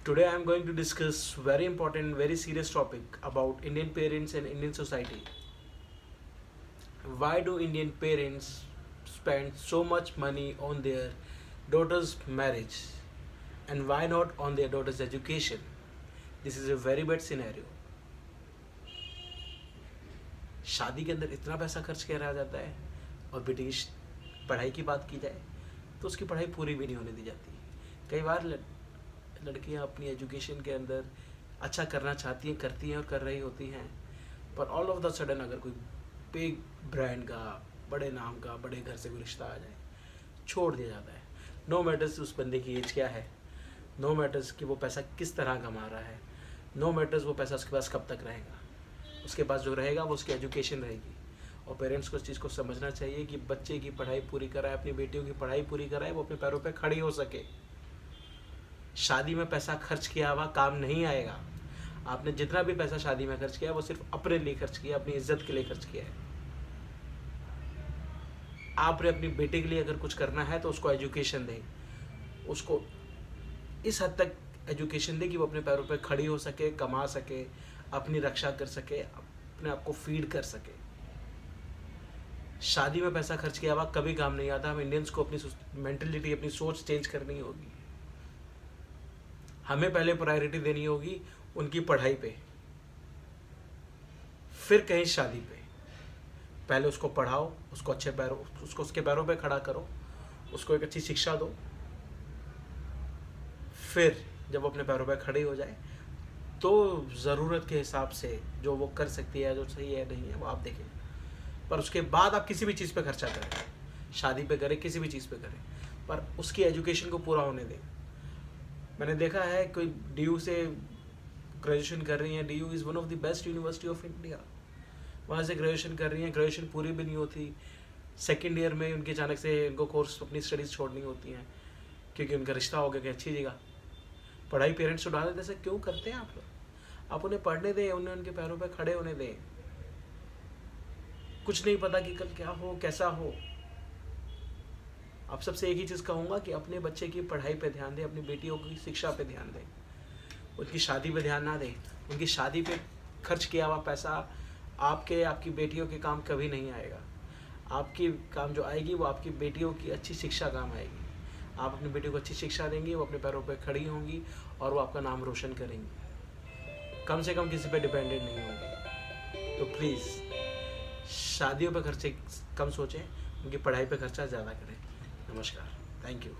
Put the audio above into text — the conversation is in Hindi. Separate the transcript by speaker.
Speaker 1: Today I am going to discuss very important, very serious topic about Indian parents and Indian society. Why do Indian parents spend so much money on their daughter's marriage and why not on their daughter's education? This is a very bad scenario. शादी के अंदर इतना पैसा खर्च किया जाता है और बेटी की पढ़ाई की बात की जाए तो उसकी पढ़ाई पूरी भी नहीं होने दी जाती। कई बार लड़कियां अपनी एजुकेशन के अंदर अच्छा करना चाहती हैं, करती हैं और कर रही होती हैं, पर ऑल ऑफ द सडन अगर कोई बिग ब्रांड का, बड़े नाम का, बड़े घर से कोई रिश्ता आ जाए, छोड़ दिया जाता है। नो मैटर्स उस बंदे की एज क्या है, नो मैटर्स कि वो पैसा किस तरह कमा रहा है, नो मैटर्स वो पैसा उसके पास कब तक रहेगा। उसके पास जो रहेगा वो उसकी एजुकेशन रहेगी। और पेरेंट्स को इस चीज़ को समझना चाहिए कि बच्चे की पढ़ाई पूरी कराए, अपनी बेटियों की पढ़ाई पूरी कराए, वो अपने पैरों पे खड़ी हो सके। शादी में पैसा खर्च किया हुआ काम नहीं आएगा। आपने जितना भी पैसा शादी में खर्च किया वो सिर्फ अपने लिए खर्च किया, अपनी इज्जत के लिए खर्च किया है। आपने अपनी बेटे के लिए अगर कुछ करना है तो उसको एजुकेशन दें, उसको इस हद तक एजुकेशन दें कि वो अपने पैरों पे खड़ी हो सके, कमा सके, अपनी रक्षा कर सके, अपने आप को फीड कर सके। शादी में पैसा खर्च किया हुआ कभी काम नहीं आता। हम इंडियंस को अपनी मेंटलिटी, अपनी सोच चेंज करनी होगी। हमें पहले प्रायोरिटी देनी होगी उनकी पढ़ाई पे, फिर कहीं शादी पे। पहले उसको पढ़ाओ, उसको अच्छे पैरों, उसको उसके पैरों पे खड़ा करो, उसको एक अच्छी शिक्षा दो, फिर जब वो अपने पैरों पे खड़ी हो जाए तो ज़रूरत के हिसाब से जो वो कर सकती है, जो सही है नहीं है, वो आप देखें। पर उसके बाद आप किसी भी चीज़ पे खर्चा करें, शादी पे करें, किसी भी चीज़ पे करें, पर उसकी एजुकेशन को पूरा होने दें। मैंने देखा है कोई DU से ग्रेजुएशन कर रही हैं। DU is one of the best university of India. वहाँ से ग्रेजुएशन कर रही हैं, ग्रेजुएशन पूरी भी नहीं होती, सेकेंड ईयर में उनके अचानक से उनको कोर्स, अपनी स्टडीज़ छोड़नी होती हैं क्योंकि उनका रिश्ता हो गया कि अच्छी जगह। पढ़ाई पेरेंट्स उड़ा देते, ऐसे क्यों करते हैं आप लोग? आप उन्हें पढ़ने दें, उन्हें उनके पैरों पर खड़े होने दें। कुछ नहीं पता कि कल क्या हो, कैसा हो। आप सबसे एक ही चीज़ कहूँगा कि अपने बच्चे की पढ़ाई पे ध्यान दें, अपनी बेटियों की शिक्षा पे ध्यान दें, उनकी शादी पे ध्यान ना दें। उनकी शादी पे खर्च किया हुआ पैसा आपकी बेटियों के काम कभी नहीं आएगा। आपकी काम जो आएगी वो आपकी बेटियों की अच्छी शिक्षा काम आएगी। आप अपनी बेटियों को अच्छी शिक्षा देंगे, वो अपने पैरों पे खड़ी होंगी और वो आपका नाम रोशन करेंगी। कम से कम किसी पे डिपेंडेंट नहीं होंगे। तो प्लीज़ शादियों पे खर्चे कम सोचें, उनकी पढ़ाई पे खर्चा ज़्यादा करें। नमस्कार, थैंक यू।